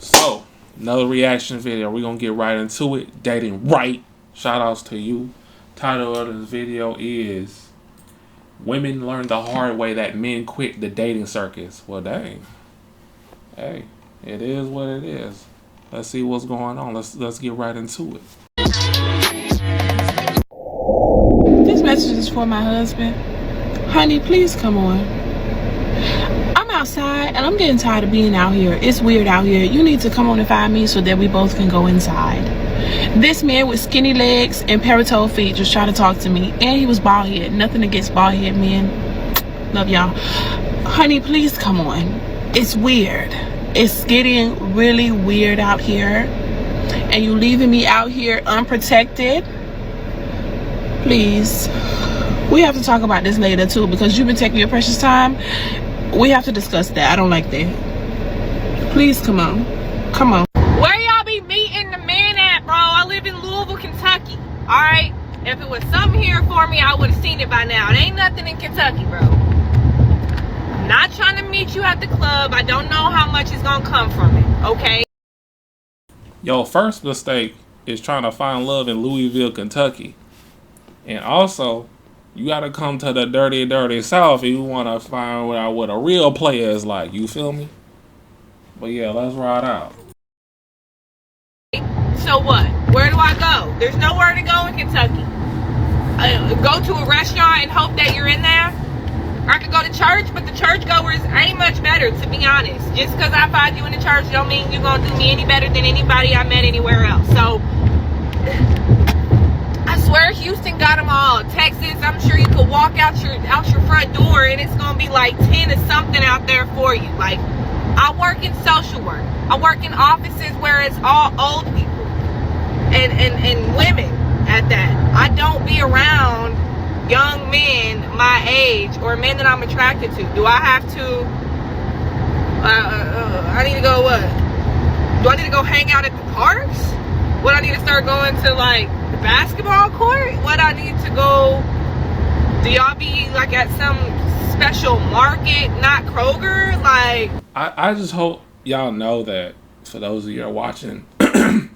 So, another reaction video. We're going to get right into it. Dating right. Shout outs to you. Title of this video is Women Learn the Hard Way That Men Quit the Dating Circus. Well, dang. Hey, it is what it is. Let's see what's going on. Let's get right into it. This message is for my husband. Honey, please come on. I'm outside and I'm getting tired of being out here. It's weird out here. You need to come on and find me so that we both can go inside. This man with skinny legs and parrot-toe feet just tried to talk to me, and he was bald head. Nothing against bald head men. Love y'all. Honey, please come on. It's weird. It's getting really weird out here, and you leaving me out here unprotected. Please, we have to talk about this later too, because you've been taking your precious time. We have to discuss that. I don't like that. Please come on. Come on. Where y'all be meeting the man at, bro? I live in Louisville, Kentucky. Alright? If it was something here for me, I would have seen it by now. It ain't nothing in Kentucky, bro. I'm not trying to meet you at the club. I don't know how much is gonna come from it, okay? Yo, first mistake is trying to find love in Louisville, Kentucky. And also, you gotta come to the dirty, dirty South if you wanna find out what a real player is like. You feel me? But yeah, let's ride out. So what? Where do I go? There's nowhere to go in Kentucky. Go to a restaurant and hope that you're in there? I could go to church, but the churchgoers ain't much better, to be honest. Just because I find you in the church don't mean you're gonna do me any better than anybody I met anywhere else. So, I swear Houston got them all. Texas, I'm sure you could walk out your front door and it's gonna be like 10 or something out there for you. Like, I work in social work. I work in offices where it's all old people and women at that. I don't be around young men my age or men that I'm attracted to. Do I have to I need to go what? Do I need to go hang out at the parks? What, I need to start going to like the basketball court? What, I need to go, do y'all be like at some special market, not Kroger? Like, I just hope y'all know that, for those of you who are watching,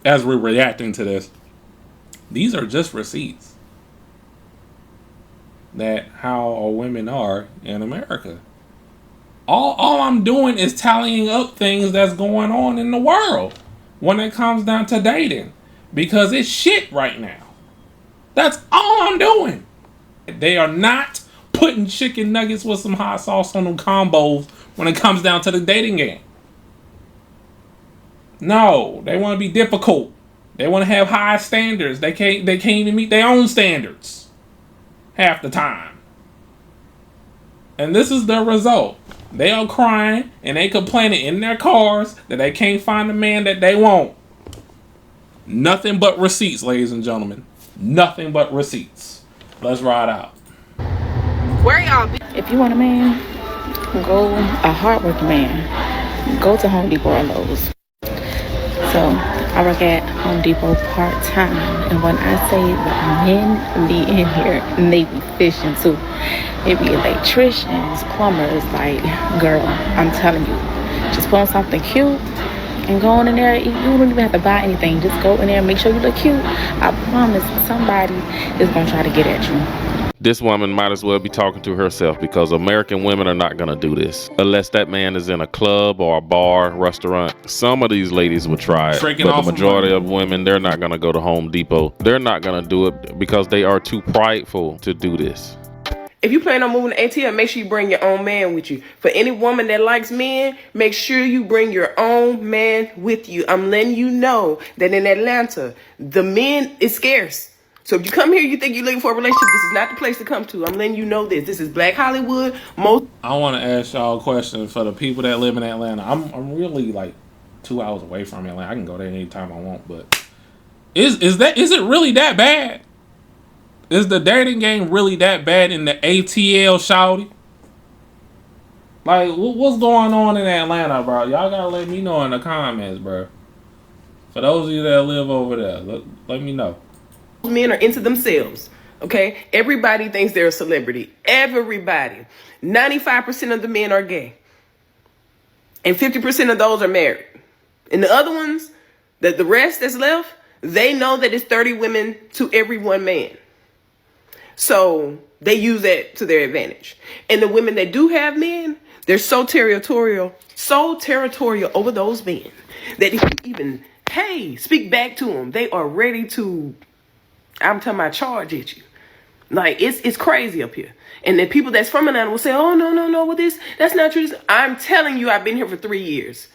as we're reacting to this, these are just receipts that how women are in America. All I'm doing is tallying up things that's going on in the world when it comes down to dating, because it's shit right now. That's all I'm doing. They are not putting chicken nuggets with some hot sauce on them combos when it comes down to the dating game. No, they want to be difficult. They want to have high standards. They can't even meet their own standards half the time. And this is the result. They are crying and they complaining in their cars that they can't find the man that they want. Nothing but receipts, ladies and gentlemen. Nothing but receipts. Let's ride out. where y'all be? If you want a man, go a hardworking man. Go to Home Depot or Lowe's. So I work at Home Depot part-time, and when I say that men be in here, and they be fishing too. It be electricians, plumbers. Like, girl, I'm telling you, just put on something cute and go in there. You don't even have to buy anything. Just go in there and make sure you look cute. I promise somebody is gonna try to get at you. This woman might as well be talking to herself, because American women are not going to do this unless that man is in a club or a bar, restaurant. Some of these ladies would try it, but the majority of women, they're not going to go to Home Depot. They're not going to do it because they are too prideful to do this. If you plan on moving to ATL, make sure you bring your own man with you. For any woman that likes men, make sure you bring your own man with you. I'm letting you know that in Atlanta, the men is scarce. So if you come here, you think you're looking for a relationship, this is not the place to come to. I'm letting you know this. This is Black Hollywood. I want to ask y'all a question for the people that live in Atlanta. I'm really like 2 hours away from Atlanta. I can go there anytime I want, but is it really that bad? Is the dating game really that bad in the ATL, shawty? Like, what's going on in Atlanta, bro? Y'all gotta let me know in the comments, bro. For those of you that live over there, let me know. Men are into themselves, okay? Everybody thinks they're a celebrity. Everybody. 95% of the men are gay. And 50% of those are married. And the other ones, the rest that's left, they know that it's 30 women to every one man. So they use that to their advantage. And the women that do have men, they're so territorial over those men that if you even, hey, speak back to them, they are ready to, I'm talking about, charge at you. Like, it's crazy up here. And the people that's from Atlanta will say, oh, no, well, that's not true. I'm telling you, I've been here for 3 years.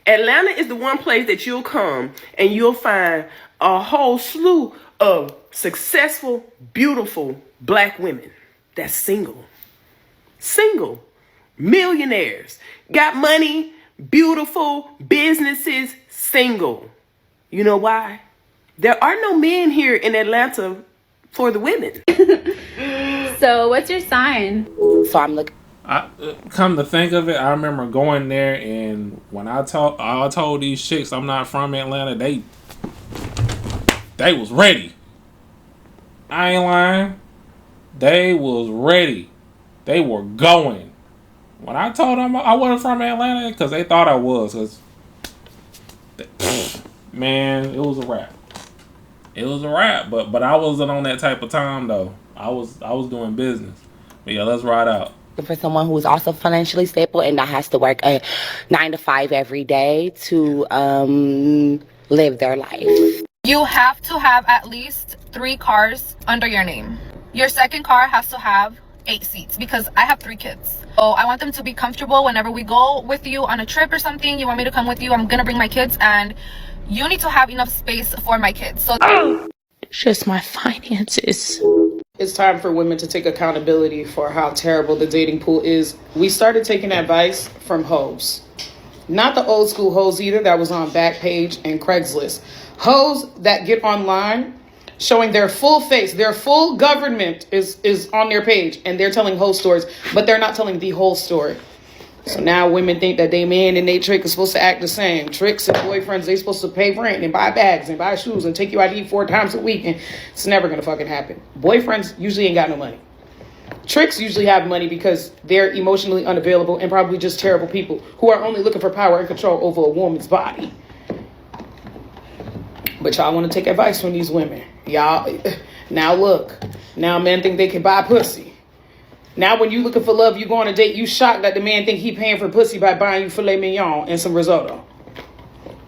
Atlanta is the one place that you'll come and you'll find a whole slew of successful, beautiful black women that's single, millionaires, got money, beautiful businesses, single. You know why? There are no men here in Atlanta for the women. So what's your sign? So I'm looking. Come to think of it, I remember going there, and when I told these chicks I'm not from Atlanta, they was ready. I ain't lying. They was ready. They were going. When I told them I wasn't from Atlanta, because they thought I was, man, it was a wrap. It was a wrap, but I wasn't on that type of time though. I was doing business. But yeah, let's ride out. For someone who's also financially stable and that has to work a 9 to 5 every day to live their life. You have to have at least 3 cars under your name. Your second car has to have 8 seats because I have 3 kids. So I want them to be comfortable whenever we go with you on a trip or something. You want me to come with you? I'm gonna bring my kids, and you need to have enough space for my kids. So It's just my finances. It's time for women to take accountability for how terrible the dating pool is. We started taking advice from hoes. Not the old school hoes either that was on Backpage and Craigslist. Hoes that get online showing their full face, their full government is on their page, and they're telling whole stories, but they're not telling the whole story. So now women think that they man and they trick is supposed to act the same. Tricks and boyfriends, they supposed to pay rent and buy bags and buy shoes and take you out to eat 4 times a week, and it's never gonna fucking happen. Boyfriends usually ain't got no money. Tricks usually have money because they're emotionally unavailable and probably just terrible people who are only looking for power and control over a woman's body. But y'all want to take advice from these women. Y'all, now look, now men think they can buy pussy. Now when you looking for love, you go on a date, you shocked that the man think he paying for pussy by buying you filet mignon and some risotto.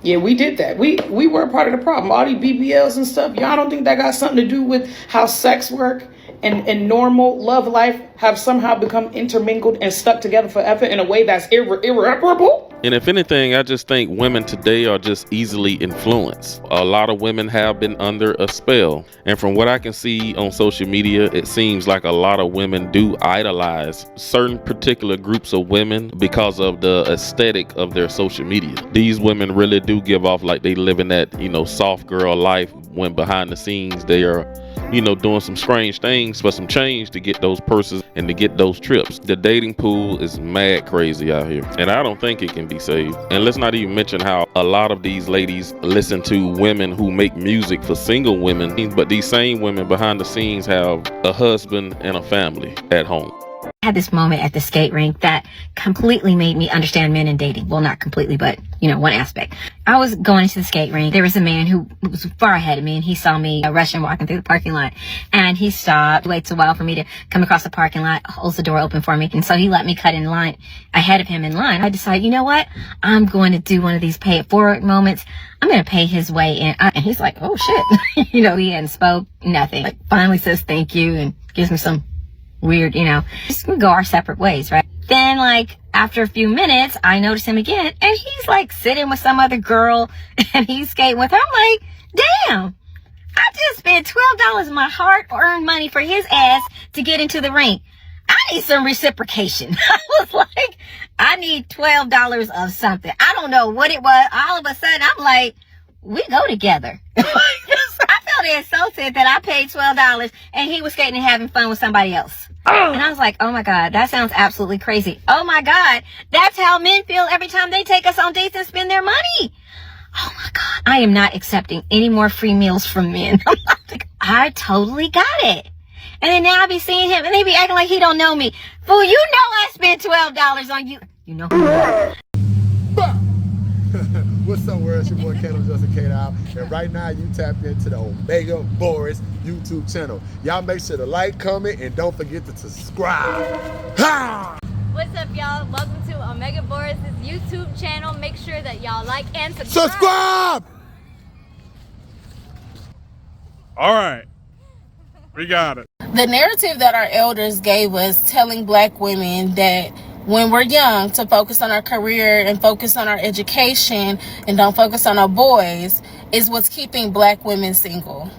Yeah, we did that. We were a part of the problem. All these BBLs and stuff, y'all don't think that got something to do with how sex work and normal love life have somehow become intermingled and stuck together forever in a way that's irreparable? And if anything, I just think women today are just easily influenced. A lot of women have been under a spell. And from what I can see on social media, it seems like a lot of women do idolize certain particular groups of women because of the aesthetic of their social media. These women really do give off like they live in that, soft girl life, when behind the scenes they are doing some strange things for some change to get those purses and to get those trips. The dating pool is mad crazy out here, and I don't think it can be saved. And let's not even mention how a lot of these ladies listen to women who make music for single women, but these same women behind the scenes have a husband and a family at home. I had this moment at the skate rink that completely made me understand men and dating. Well, not completely, but, one aspect. I was going to the skate rink. There was a man who was far ahead of me, and he saw me rushing, walking through the parking lot. And he stopped, waits a while for me to come across the parking lot, holds the door open for me. And so he let me cut in line ahead of him in line. I decided, you know what? I'm going to do one of these pay it forward moments. I'm going to pay his way in. And he's like, oh, shit. He hadn't spoke, nothing. Like, finally says thank you and gives me some weird, just gonna go our separate ways, right? Then, after a few minutes, I notice him again, and he's, sitting with some other girl, and he's skating with her. I'm like, damn, I just spent $12 of my hard-earned money for his ass to get into the rink. I need some reciprocation. I was like, I need $12 of something. I don't know what it was. All of a sudden, I'm like, we go together. I felt insulted that I paid $12 and he was skating and having fun with somebody else. And I was like, oh my God, that sounds absolutely crazy. Oh my God, that's how men feel every time they take us on dates and spend their money. Oh my God, I am not accepting any more free meals from men. I totally got it. And then now I be seeing him and they be acting like he don't know me. Fool, you know I spent $12 on you. You know who you are. What's up, world? It's your boy Kendall Justin K. Now, and right now you tapped into the MasterBoris YouTube channel. Y'all make sure to like, comment, and don't forget to subscribe. Ha! What's up, y'all? Welcome to MasterBoris' YouTube channel. Make sure that y'all like and subscribe. Subscribe! All right, we got it. The narrative that our elders gave us, telling black women that when we're young to focus on our career and focus on our education and don't focus on our boys, is what's keeping black women single.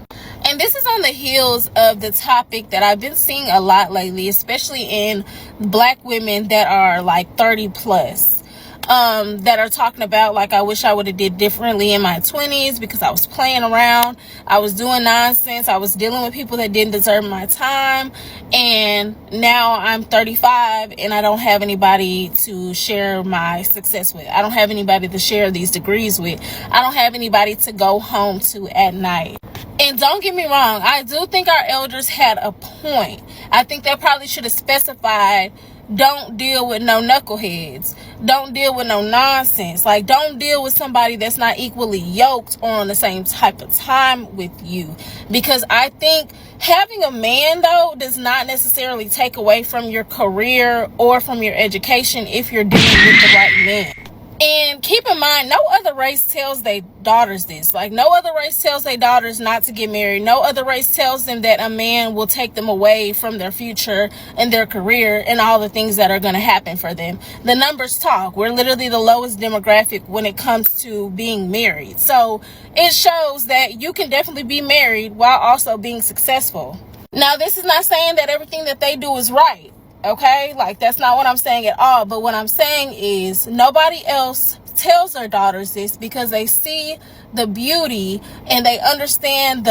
And this is on the heels of the topic that I've been seeing a lot lately, especially in black women that are like 30 plus. That are talking about, like, I wish I would have did differently in my 20s because I was playing around, I was doing nonsense, I was dealing with people that didn't deserve my time, and now I'm 35 and I don't have anybody to share my success with. I don't have anybody to share these degrees with. I don't have anybody to go home to at night. And don't get me wrong, I do think our elders had a point. I think they probably should have specified, don't deal with no knuckleheads. Don't deal with no nonsense. Like, don't deal with somebody that's not equally yoked or on the same type of time with you. Because I think having a man, though, does not necessarily take away from your career or from your education if you're dealing with the right man. And keep in mind, no other race tells their daughters this. Like, no other race tells their daughters not to get married. No other race tells them that a man will take them away from their future and their career and all the things that are going to happen for them. The numbers talk. We're literally the lowest demographic when it comes to being married. So it shows that you can definitely be married while also being successful. Now, this is not saying that everything that they do is right. Okay, like, that's not what I'm saying at all. But what I'm saying is nobody else tells their daughters this because they see the beauty and they understand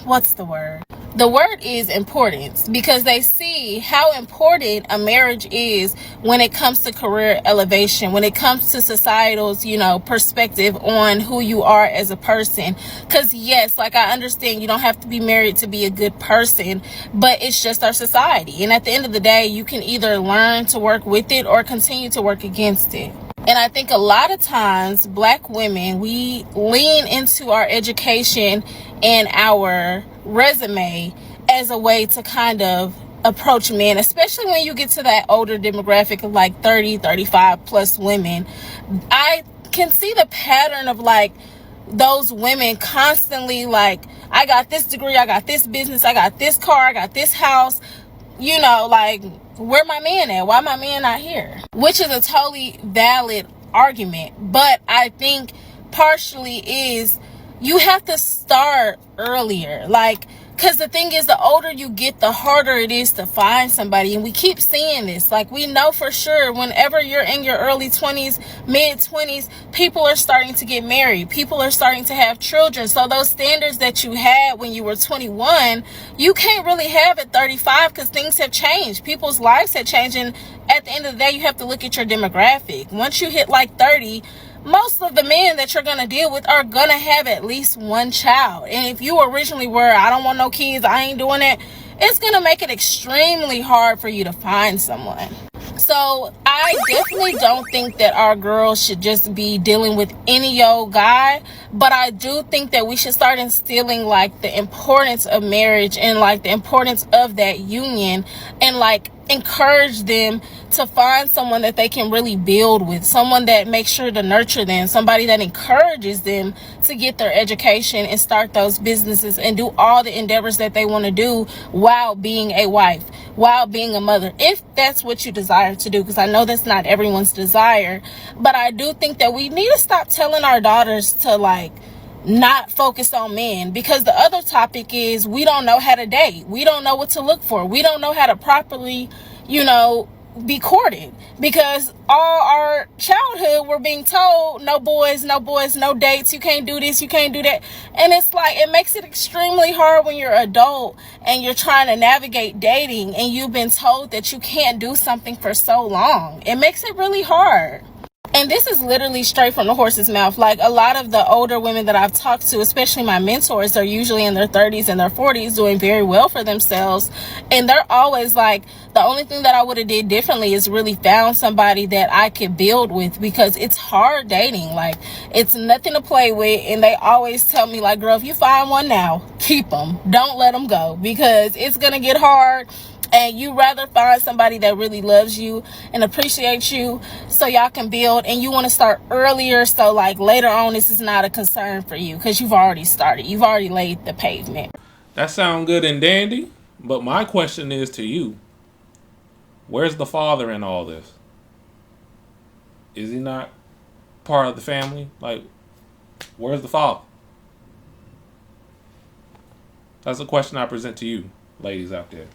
what's the word? The word is importance, because they see how important a marriage is when it comes to career elevation, when it comes to societal's, perspective on who you are as a person. Because yes, like, I understand you don't have to be married to be a good person, but it's just our society. And at the end of the day, you can either learn to work with it or continue to work against it. And I think a lot of times black women, we lean into our education and our resume as a way to kind of approach men, especially when you get to that older demographic of like 30, 35 plus women. I can see the pattern of like those women constantly like, I got this degree, I got this business, I got this car, I got this house, like, where my man at? Why my man not here? Which is a totally valid argument. But I think partially is you have to start earlier. Like, because the thing is, the older you get, the harder it is to find somebody. And we keep seeing this. Like, we know for sure whenever you're in your early 20s, mid 20s, people are starting to get married. People are starting to have children. So those standards that you had when you were 21, you can't really have at 35 because things have changed. People's lives have changed. And at the end of the day, you have to look at your demographic. Once you hit like 30, most of the men that you're going to deal with are going to have at least one child. And if you originally were, I don't want no kids, I ain't doing it, it's going to make it extremely hard for you to find someone. So I definitely don't think that our girls should just be dealing with any old guy, but I do think that we should start instilling like the importance of marriage and like the importance of that union, and like encourage them to find someone that they can really build with, someone that makes sure to nurture them, somebody that encourages them to get their education and start those businesses and do all the endeavors that they want to do while being a wife, while being a mother, if that's what you desire to do, because I know that's not everyone's desire. But I do think that we need to stop telling our daughters to like not focus on men, because the other topic is we don't know how to date, we don't know what to look for, we don't know how to properly be courted, because all our childhood we're being told no boys, no dates, you can't do this, you can't do that. And it's like, it makes it extremely hard when you're adult and you're trying to navigate dating and you've been told that you can't do something for so long. It makes it really hard. And this is literally straight from the horse's mouth. Like, a lot of the older women that I've talked to, especially my mentors, are usually in their 30s and their 40s doing very well for themselves. And they're always like, the only thing that I would have did differently is really found somebody that I could build with, because it's hard dating. Like, it's nothing to play with. And they always tell me, like, girl, if you find one now, keep them. Don't let them go, because it's going to get hard. And you rather find somebody that really loves you and appreciates you, so y'all can build. And you want to start earlier, so like later on this is not a concern for you, because you've already started. You've already laid the pavement. That sounds good and dandy, but my question is to you, where's the father in all this? Is he not part of the family? Like, where's the father? That's a question I present to you, ladies out there.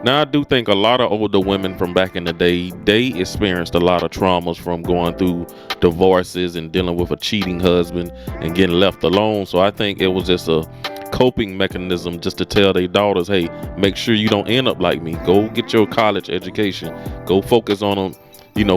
Now, I do think a lot of older women from back in the day, they experienced a lot of traumas from going through divorces and dealing with a cheating husband and getting left alone. So I think it was just a coping mechanism just to tell their daughters, hey, make sure you don't end up like me. Go get your college education. Go focus on them,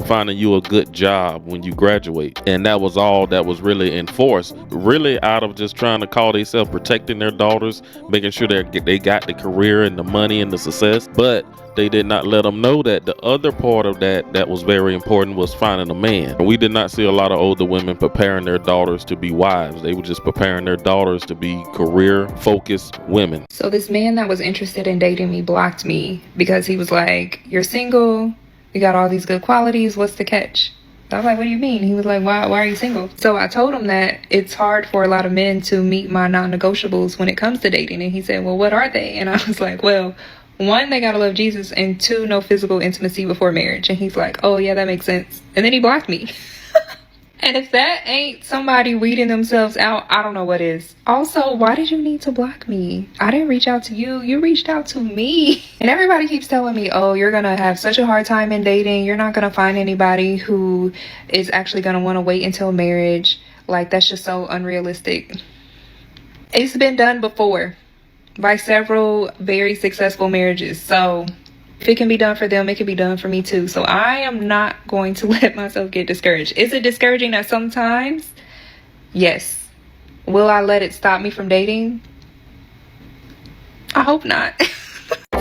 finding you a good job when you graduate. And that was all that was really enforced, really out of just trying to call themselves protecting their daughters, making sure they got the career and the money and the success. But they did not let them know that the other part of that was very important was finding a man. We did not see a lot of older women preparing their daughters to be wives. They were just preparing their daughters to be career-focused women. So this man that was interested in dating me blocked me because he was like, you're single, you got all these good qualities, what's the catch? I was like, what do you mean? He was like, why are you single? So I told him that it's hard for a lot of men to meet my non-negotiables when it comes to dating. And he said, well, what are they? And I was like, well, 1, they gotta love Jesus, and 2, no physical intimacy before marriage. And he's like, oh yeah, that makes sense. And then he blocked me. And if that ain't somebody weeding themselves out, I don't know what is. Also, why did you need to block me? I didn't reach out to you. You reached out to me. And everybody keeps telling me, oh, you're gonna have such a hard time in dating. You're not gonna find anybody who is actually gonna want to wait until marriage. Like, that's just so unrealistic. It's been done before by several very successful marriages. So if it can be done for them, it can be done for me too. So I am not going to let myself get discouraged. Is it discouraging at some times? Yes. Will I let it stop me from dating? I hope not.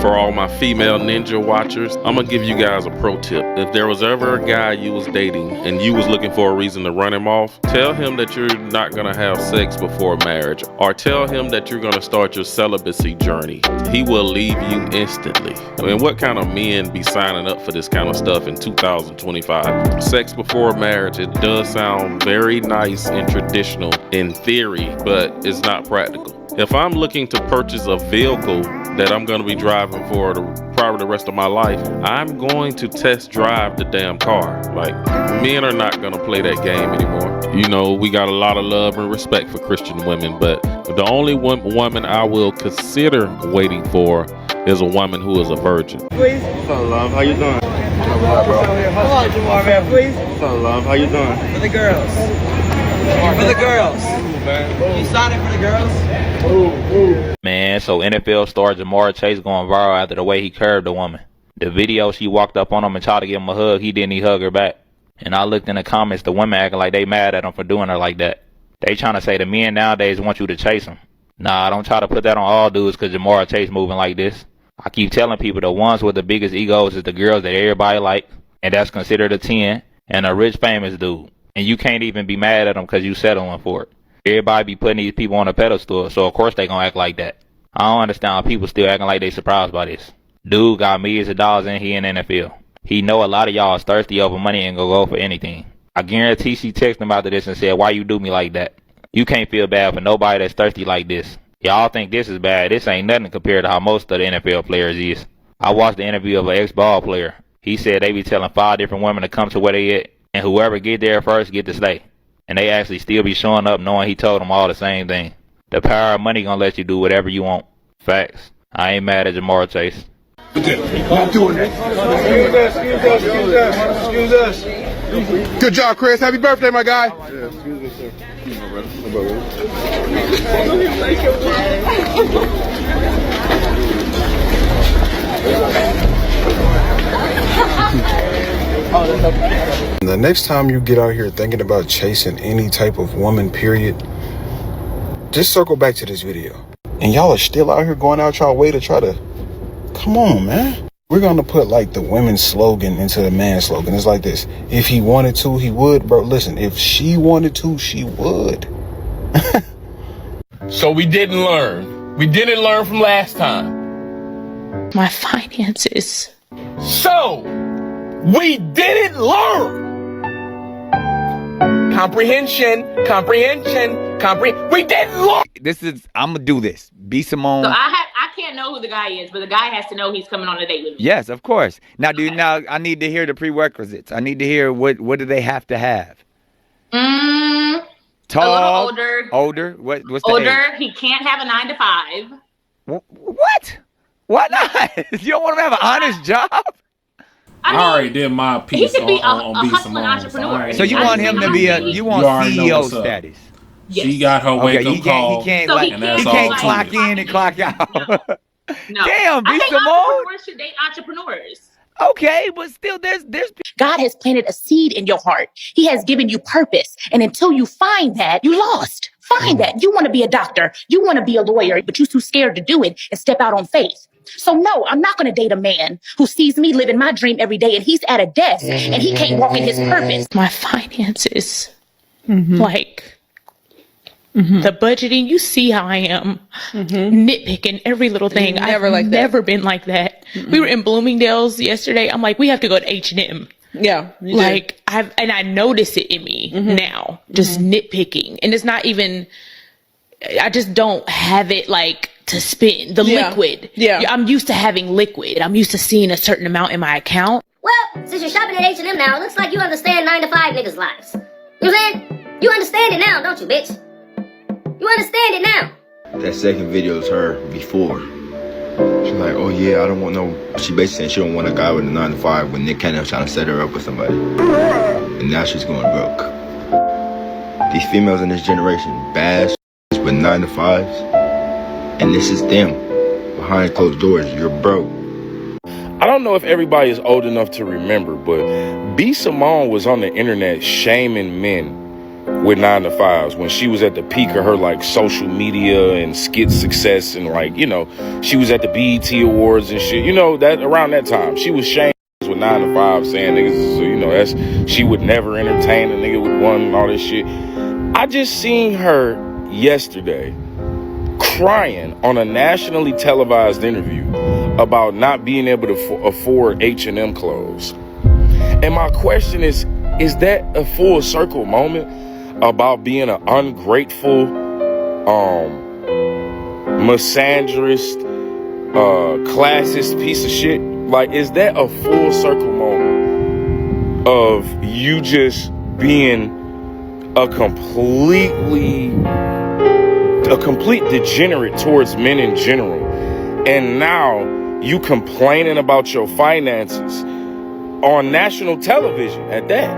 For all my female ninja watchers, I'm gonna give you guys a pro tip. If there was ever a guy you was dating and you was looking for a reason to run him off, tell him that you're not gonna have sex before marriage, or tell him that you're gonna start your celibacy journey. He will leave you instantly. And what kind of men be signing up for this kind of stuff in 2025? Sex before marriage, it does sound very nice and traditional in theory, but it's not practical. If I'm looking to purchase a vehicle that I'm going to be driving for probably the rest of my life, I'm going to test drive the damn car. Like, men are not going to play that game anymore. We got a lot of love and respect for Christian women, but the only woman I will consider waiting for is a woman who is a virgin. Please. What's up, love? How you doing? Hold on, Jamar, man, please. What's up, love? How you doing? For the girls. For the girls. You signed it for the girls? Man, so NFL star Jamar Chase going viral after the way he curved the woman. The video, she walked up on him and tried to give him a hug. He didn't even hug her back. And I looked in the comments, the women acting like they mad at him for doing her like that. They trying to say the men nowadays want you to chase them. Nah, don't try to put that on all dudes because Jamar Chase moving like this. I keep telling people the ones with the biggest egos is the girls that everybody like, and that's considered a 10, and a rich famous dude. And you can't even be mad at them because you settling for it. Everybody be putting these people on a pedestal, so of course they gonna act like that. I don't understand how people still acting like they surprised by this. Dude got millions of dollars and he in the NFL. He know a lot of y'all is thirsty over money and go for anything. I guarantee she texted him after this and said, why you do me like that? You can't feel bad for nobody that's thirsty like this. Y'all think this is bad. This ain't nothing compared to how most of the NFL players is. I watched the interview of an ex-ball player. He said they be telling 5 different women to come to where they at, and whoever get there first get to stay. And they actually still be showing up knowing he told them all the same thing. The power of money gonna let you do whatever you want. Facts. I ain't mad at Jamar Chase. I'm doing it. Excuse us. Good job, Chris. Happy birthday, my guy. Yeah, excuse us, sir. The next time you get out here thinking about chasing any type of woman, period, just circle back to this video. And y'all are still out here going out y'all way to try to... Come on, man. We're going to put like the women's slogan into the man's slogan. It's like this. If he wanted to, he would. Bro, listen, if she wanted to, she would. So we didn't learn. We didn't learn from last time. My finances. So, we didn't learn. Comprehension. We didn't learn. I'm gonna do this. B Simone. So I can't know who the guy is, but the guy has to know he's coming on a date with me. Yes, of course. Now, now I need to hear the prerequisites. I need to hear what do they have to have? Tall, a little older. What's the older? age? He can't have a 9 to 5. What? Why not? You don't want him to have an honest job? I already did my piece he could be on a B hustling Simone. entrepreneur. So you want him to be you want CEO status? Yes. She got her wake up call. He can't clock in and clock out. No. Damn, B I think Simone. entrepreneurs should date entrepreneurs. Okay, but still, there's. God has planted a seed in your heart. He has given you purpose. And until you find that, you lost. Find that. You want to be a doctor. You want to be a lawyer, but you're too scared to do it and step out on faith. So no, I'm not going to date a man who sees me living my dream every day and he's at a desk and he can't walk in his purpose. My finances. Like, the budgeting, you see how I am nitpicking every little thing. I've never been like that. We were in Bloomingdale's yesterday. I'm like, we have to go to H&M. Yeah. Like, I notice it in me now, just nitpicking. And it's not even, I just don't have it like to spend the liquid. Yeah. I'm used to having liquid. I'm used to seeing a certain amount in my account. Well, since you're shopping at H&M now, it looks like you understand 9 to 5 niggas' lives. You know what I'm saying? You understand it now, don't you, bitch? You understand it now. That second video is her before. She's like, oh yeah, I don't want no... She basically saying she don't want a guy with a 9 to 5 when Nick Cannon trying to set her up with somebody. And now she's going broke. These females in this generation, bad with 9 to 5s. And this is them. Behind closed doors, you're broke. I don't know if everybody is old enough to remember, but B Simone was on the internet shaming men with 9 to 5s when she was at the peak of her like social media and skit success, and like, you know, she was at the BET Awards and shit, you know, that around that time she was shaming with 9 to 5, saying niggas, you know, that's, she would never entertain a nigga with one and all this shit. I just seen her yesterday crying on a nationally televised interview about not being able to afford H&M clothes. And my question is that a full circle moment about being an ungrateful, misandrist, classist piece of shit? Like, is that a full circle moment of you just being a complete degenerate towards men in general, and now you complaining about your finances on national television at that?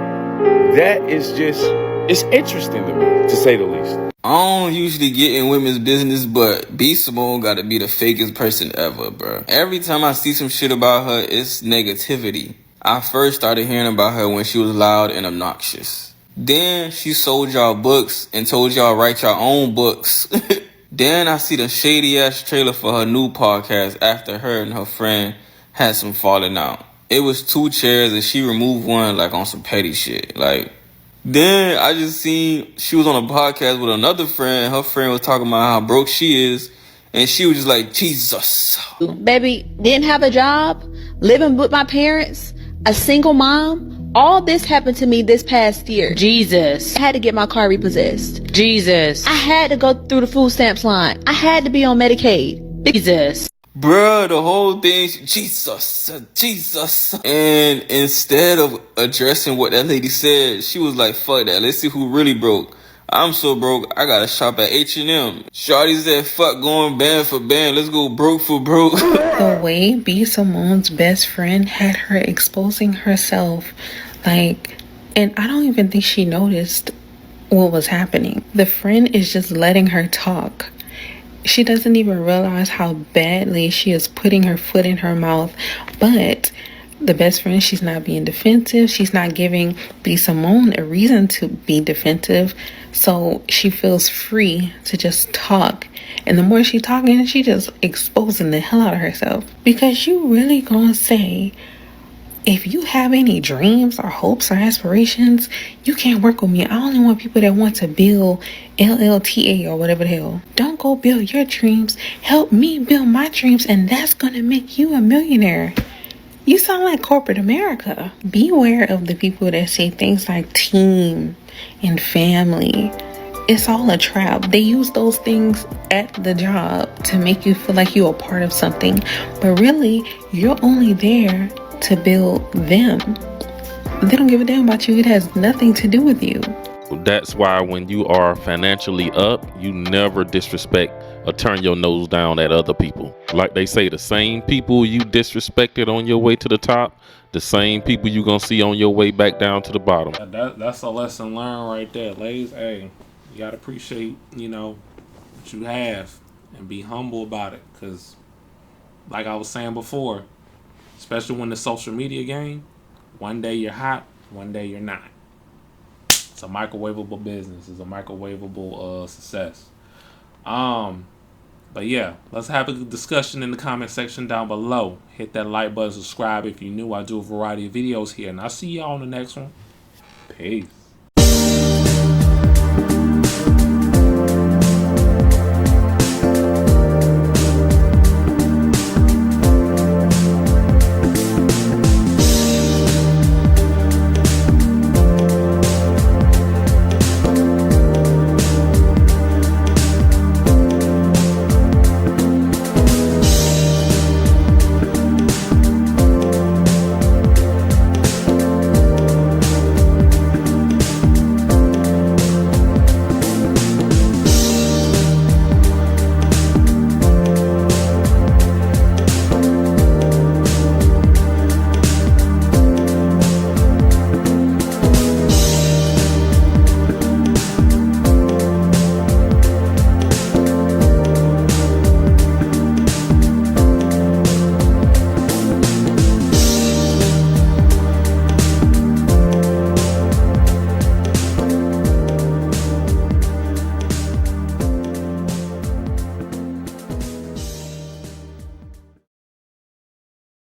That is just, it's interesting to me, to say the least. I don't usually get in women's business, but B Simone gotta be the fakest person ever, bro. Every time I see some shit about her, it's negativity. I first started hearing about her when she was loud and obnoxious. Then she sold y'all books and told y'all write your own books. Then I see the shady ass trailer for her new podcast after her and her friend had some falling out. It was 2 chairs and she removed one like on some petty shit. Like, then I just seen she was on a podcast with another friend. Her friend was talking about how broke she is, and she was just like, Jesus. Baby, didn't have a job, living with my parents, a single mom. All this happened to me this past year. Jesus. I had to get my car repossessed. Jesus. I had to go through the food stamps line. I had to be on Medicaid. Jesus. Bruh, the whole thing, Jesus. And instead of addressing what that lady said, she was like, fuck that, let's see who really broke. I'm so broke, I gotta shop at H&M. Shawty said, fuck going band for band, let's go broke for broke. The way B Simone's best friend had her exposing herself, like, and I don't even think she noticed what was happening. The friend is just letting her talk. She doesn't even realize how badly she is putting her foot in her mouth. But the best friend, she's not being defensive. She's not giving B. Simone a reason to be defensive. So she feels free to just talk. And the more she talking, she just exposing the hell out of herself. Because you really gonna say, if you have any dreams or hopes or aspirations, you can't work with me. I only want people that want to build LLTA or whatever the hell. Don't go build your dreams. Help me build my dreams, and that's gonna make you a millionaire. You sound like corporate America. Beware of the people that say things like team and family. It's all a trap. They use those things at the job to make you feel like you're a part of something. But really, you're only there to build them. They don't give a damn about you. It has nothing to do with you. That's why when you are financially up, you never disrespect or turn your nose down at other people. Like they say, the same people you disrespected on your way to the top, the same people you gonna see on your way back down to the bottom. That's a lesson learned right there, ladies. Hey, you gotta appreciate, what you have and be humble about it. Cause like I was saying before, especially when the social media game, one day you're hot, one day you're not. It's a microwavable business. It's a microwavable success. But yeah, let's have a discussion in the comment section down below. Hit that like button, subscribe if you're new. I do a variety of videos here, and I'll see y'all on the next one. Peace.